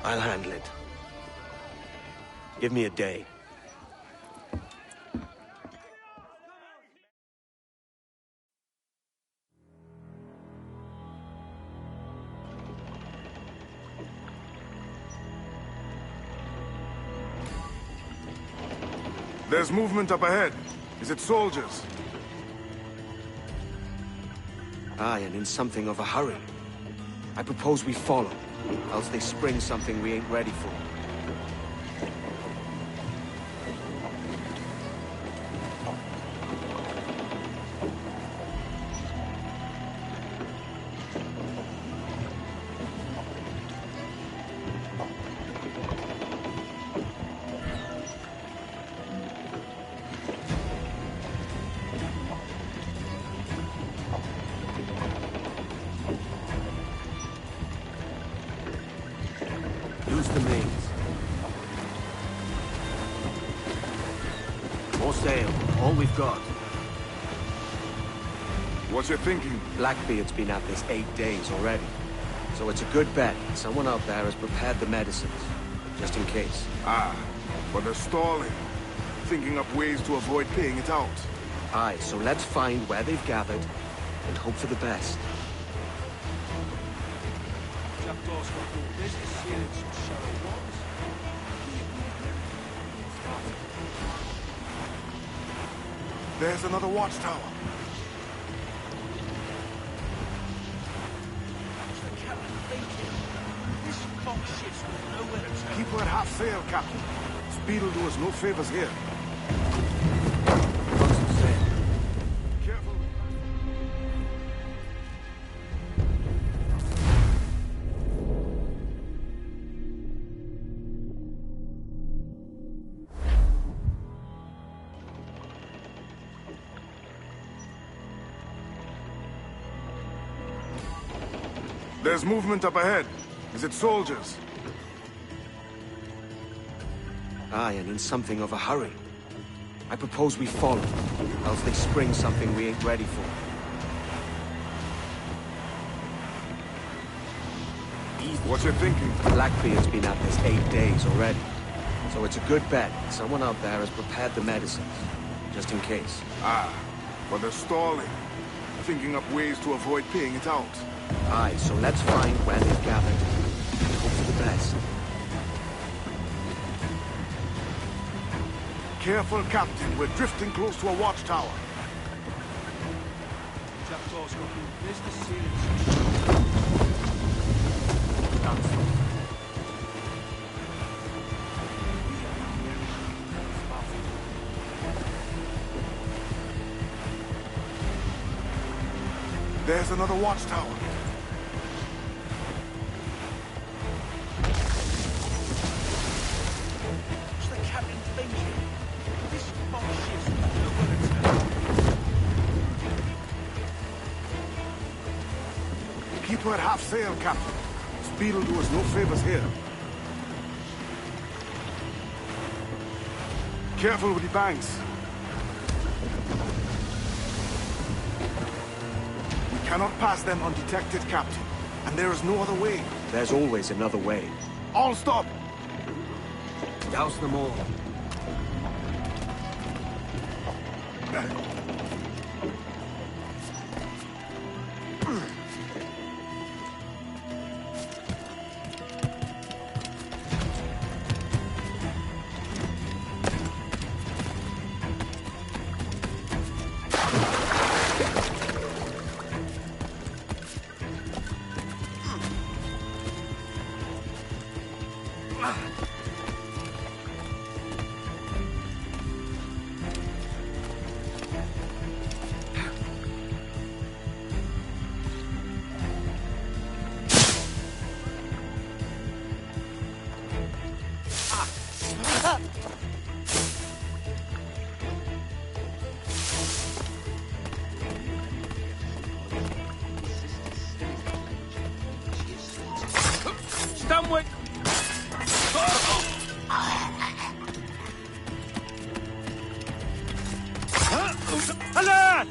I'll handle it. Give me a day. There's movement up ahead. Is it soldiers? Aye, and in something of a hurry. I propose we follow, else they spring something we ain't ready for. Use the mains. More sail. All we've got. What's your thinking? Blackbeard's been at this 8 days already. So it's a good bet. Someone out there has prepared the medicines. Just in case. Ah, but they're stalling. Thinking up ways to avoid paying it out. Aye, so let's find where they've gathered and hope for the best. There's another watchtower. Keep her at half sail, Captain. Speed will do us no favors here. Careful. There's movement up ahead. Is it soldiers? Aye, and in something of a hurry. I propose we follow, else they spring something we ain't ready for. What's your thinking? Blackbeard's been at this 8 days already. So it's a good bet. Someone out there has prepared the medicines. Just in case. Ah, but they're stalling. Thinking up ways to avoid paying it out. Aye, so let's find where they've gathered and hope for the best. Careful, Captain. We're drifting close to a watchtower. There's another watchtower. What's the captain thinking? This ship's Keep her at half sail, Captain. Speed will do us no favors here. Careful with the banks. We cannot pass them undetected, Captain. And there is no other way. There's always another way. All stop! Douse them all. Somewhere. Alert!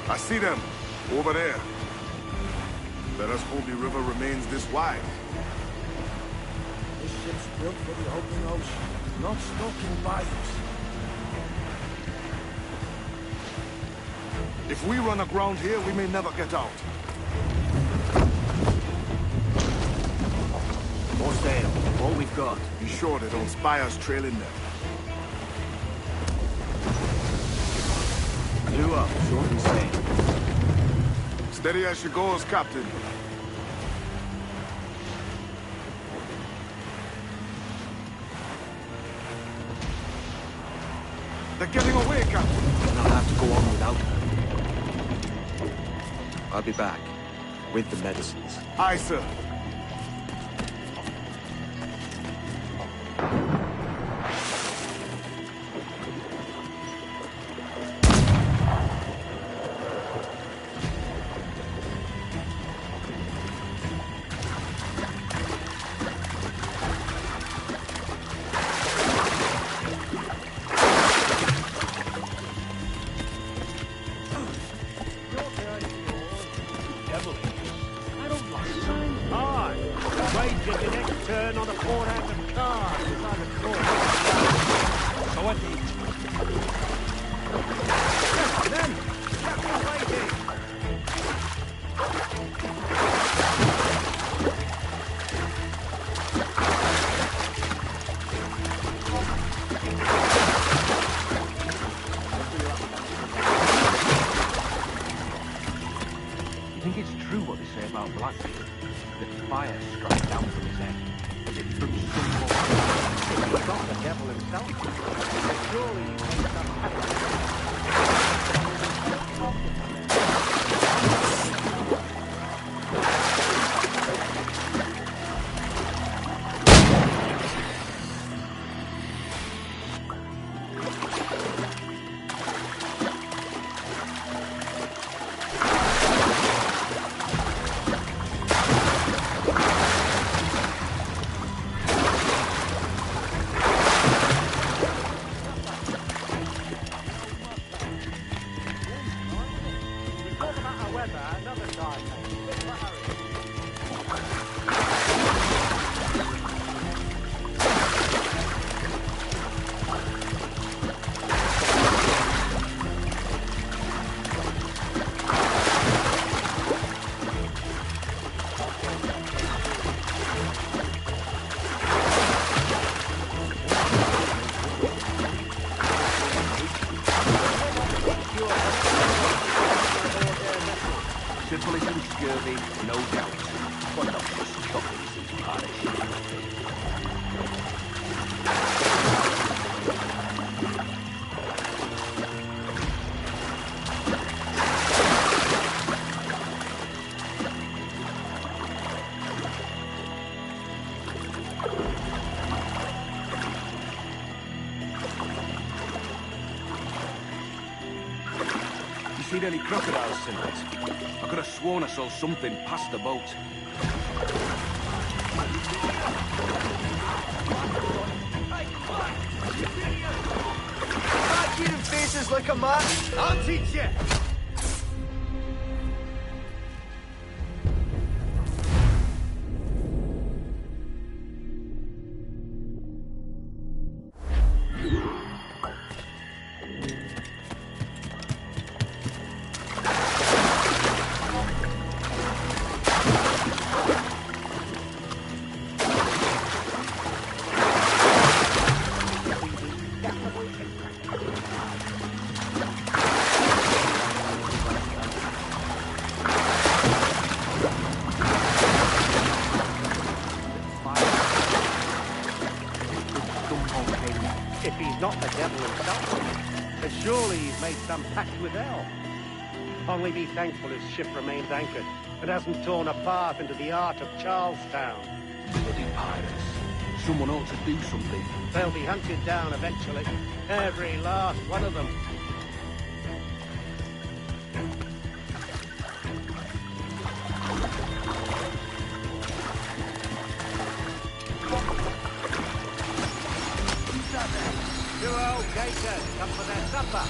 I see them. Over there. Let us hope the river remains this wide. This ship's built for the open ocean, not stuck in bayous. If we run aground here, we may never get out. More sail. All we've got. Be sure they don't spy us trailing them. Clew up, short and sail. Steady as she goes, Captain. They're getting away, Captain. I'll have to go on without her. I'll be back. With the medicines. Aye, sir. Seen any crocodiles tonight? I could have sworn I saw something past the boat. Not eating faces like a man. I'll teach you. If he's not the devil himself, then surely he's made some pact with hell. Only be thankful his ship remains anchored and hasn't torn a path into the heart of Charlestown. Bloody pirates. Someone ought to do something. They'll be hunted down eventually. Every last one of them. Two old gators come for their supper.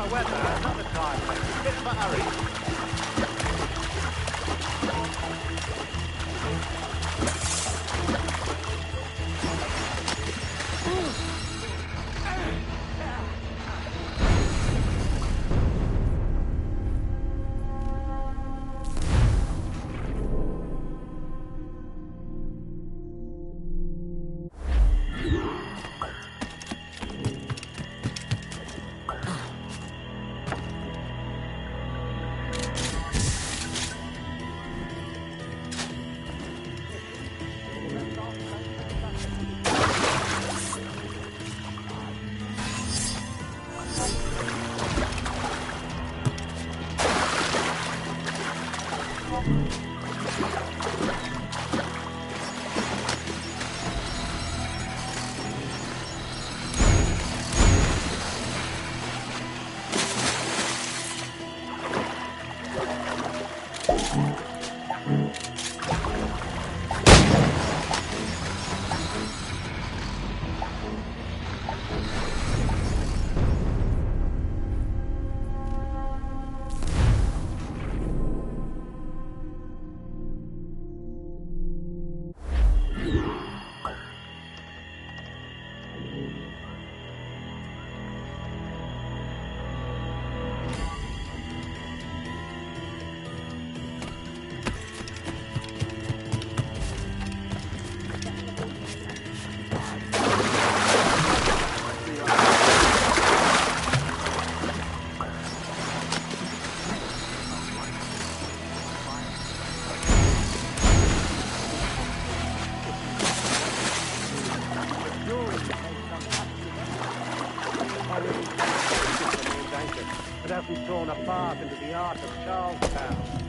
However, another time, bit of a hurry. Without being torn apart into the art of Charlestown.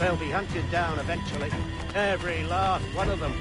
They'll be hunted down eventually. Every last one of them.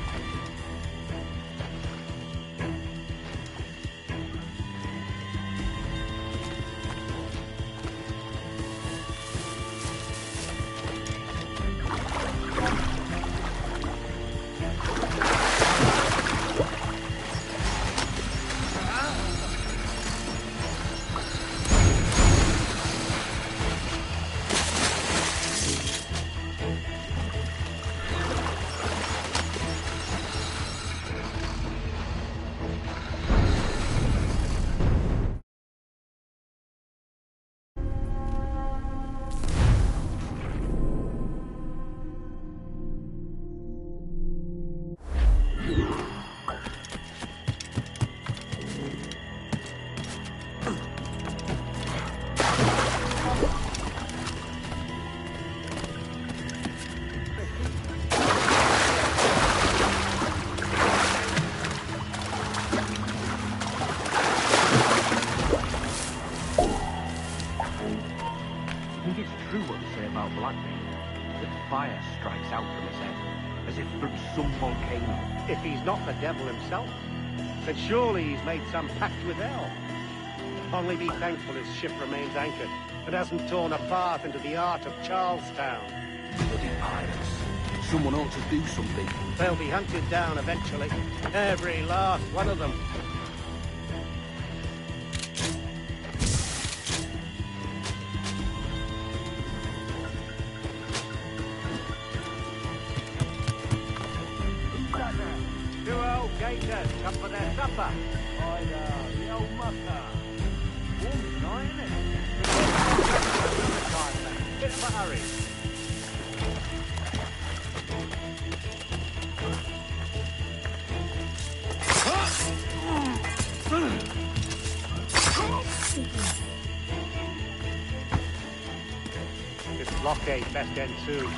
Fire strikes out from his head, as if from some volcano. If he's not the devil himself, then surely he's made some pact with hell. Only be thankful his ship remains anchored and hasn't torn a path into the heart of Charlestown. Bloody pirates. Someone ought to do something. They'll be hunted down eventually. Every last one of them. Come for their supper. Oh, the old mucker. Warm tonight, isn't it? Bit of a hurry. This blockade best end soon.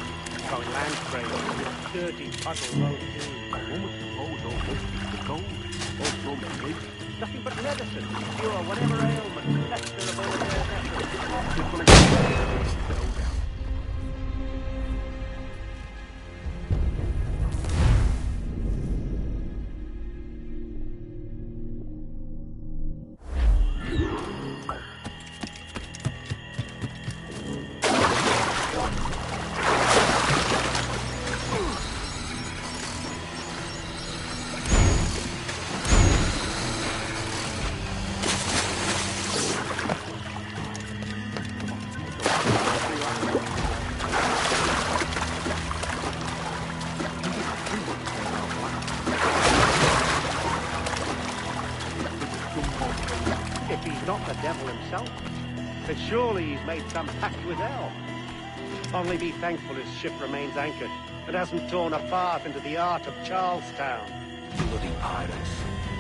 Going land trade on this dirty puddle road too. One would suppose all this is the gold. All from the rig. Nothing but medicine to cure whatever ailment fester aboard their vessels. People are settle down. But surely he's made some pact with hell. Only be thankful his ship remains anchored and hasn't torn a path into the heart of Charlestown. Bloody pirates.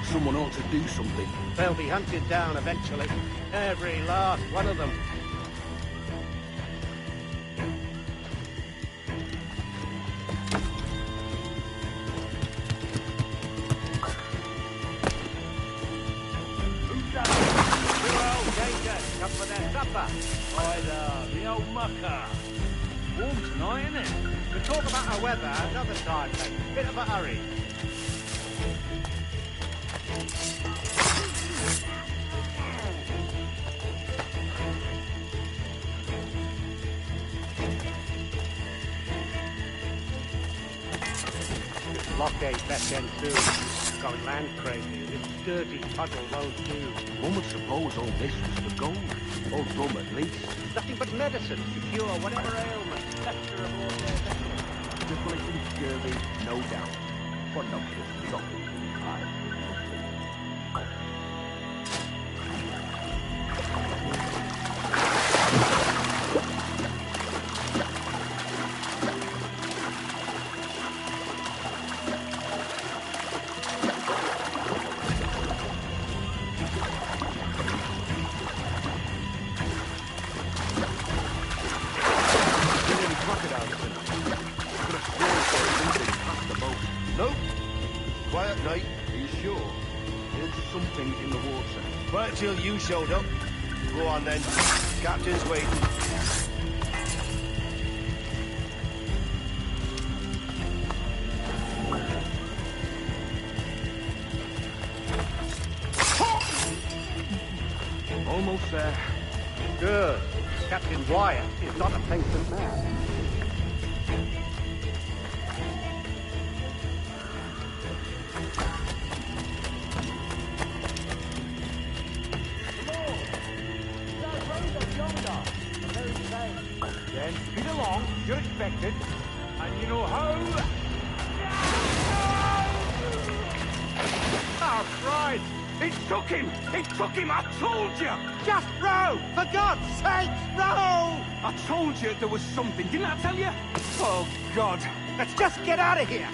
Someone ought to do something. They'll be hunted down eventually. Every last one of them. Come for their supper. Oh, the old mucker. Warm tonight, isn't it? We'll talk about our weather another time, mate. Bit of a hurry. This blockade best end soon. Going land crazy. This dirty puddle road too. One would suppose all this was for gold. Or rum at least. Nothing but medicine to cure whatever ailment fester aboard their vessels. Syphilis and scurvy, no doubt. But not just nothing to the pirates. Till you showed up. Go on then. Captain's waiting. Almost there. Good. Captain Wyatt is not a patient man. Then speed along, you're expected, and you know how... Oh, Christ! It took him! It took him, I told you! Just row! For God's sake, row! I told you there was something, didn't I tell you? Oh, God. Let's just get out of here!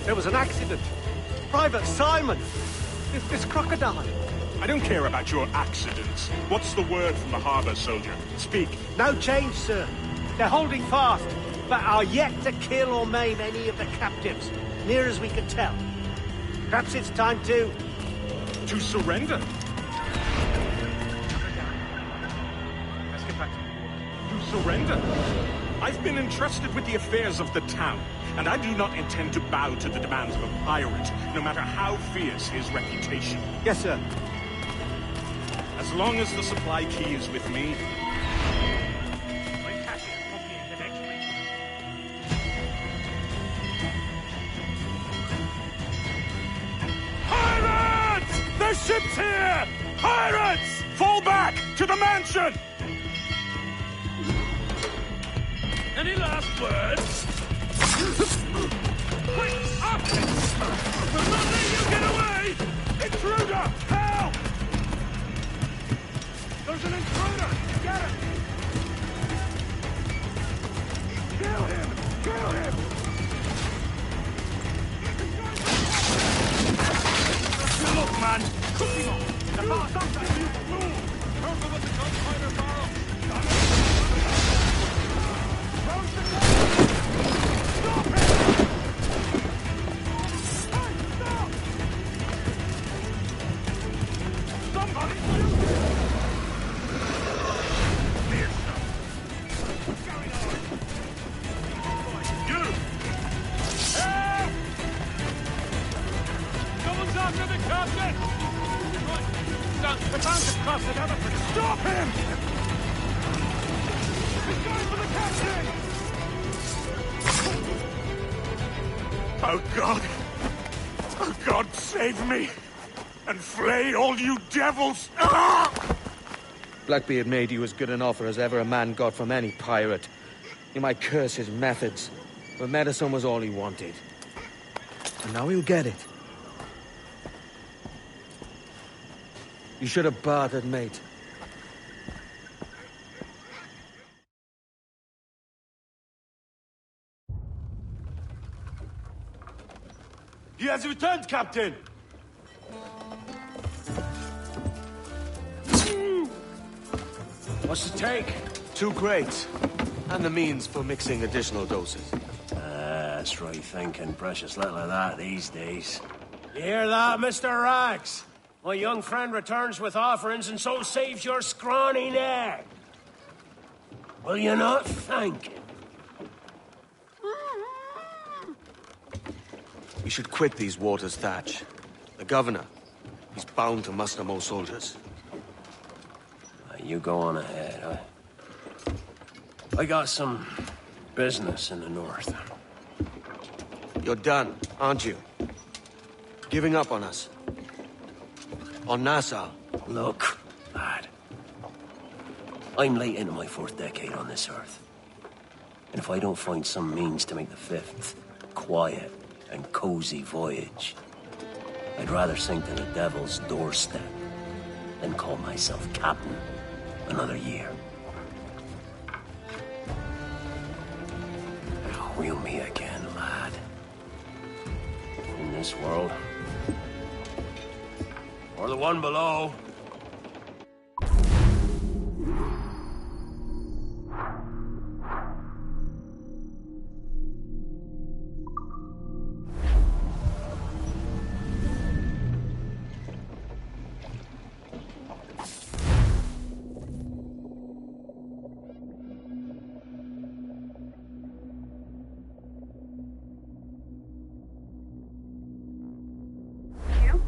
There was an accident. Private Simon! This crocodile. I don't care about your accidents. What's the word from the harbor, soldier? Speak. No change, sir. They're holding fast, but are yet to kill or maim any of the captives, near as we can tell. Perhaps it's time to... To surrender? Let's get back to surrender? I've been entrusted with the affairs of the town, and I do not intend to bow to the demands of a pirate, no matter how fierce his reputation. Yes, sir. As long as the supply key is with me... Pirates! The ship's here! Pirates! Fall back! To the mansion! Any last words? Quick, up! We'll not let you get away! Intruder! Help! There's an intruder! Get him! Kill him! Kill him! Look, man! Cook him off! The boss! Move! Careful with the gunfighter barrel! Stop him! Hey, stop! Somebody shoot him! What's going on? You! Help! Someone's after the captain! Right, we're bound to cross another bridge. Stop him! He's going for the captain! Oh, God! Oh, God, save me! And flay all you devils! Ah! Blackbeard made you as good an offer as ever a man got from any pirate. You might curse his methods, but medicine was all he wanted. And now he'll get it. You should have bartered, mate. He has returned, Captain! What's the take? 2 crates. And the means for mixing additional doses. That's right thinking. Precious little of that these days. You hear that, Mr. Rags? My young friend returns with offerings and so saves your scrawny neck. Will you not thank him? We should quit these waters, Thatch. The governor, he's bound to muster more soldiers. You go on ahead. I got some business in the north. You're done, aren't you? Giving up on us? On Nassau? Look, lad. I'm late into my 4th decade on this earth. And if I don't find some means to make the 5th quiet and cozy voyage, I'd rather sink to the devil's doorstep than call myself captain another year. We'll me again, lad. In this world. Or the one below.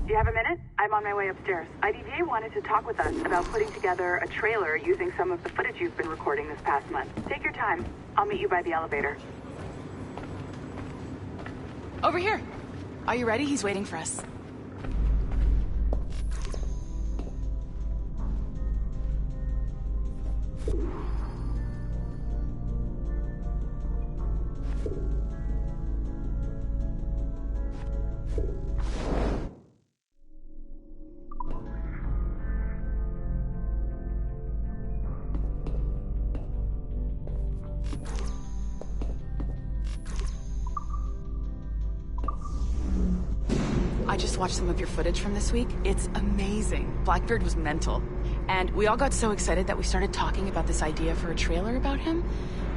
Do you have a minute? I'm on my way upstairs. IDVA wanted to talk with us about putting together a trailer using some of the footage you've been recording this past month. Take your time. I'll meet you by the elevator. Over here. Are you ready? He's waiting for us. I just watched some of your footage from this week. It's amazing. Blackbeard was mental. And we all got so excited that we started talking about this idea for a trailer about him.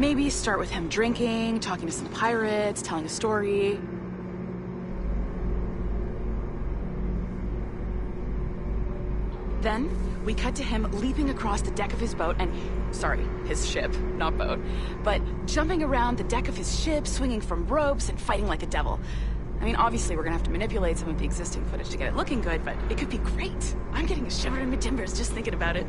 Maybe start with him drinking, talking to some pirates, telling a story. Then, we cut to him leaping across the deck of his boat and... Sorry, his ship, not boat. But jumping around the deck of his ship, swinging from ropes, and fighting like a devil. I mean, obviously we're gonna have to manipulate some of the existing footage to get it looking good, but it could be great. I'm getting a shiver in my timbers just thinking about it.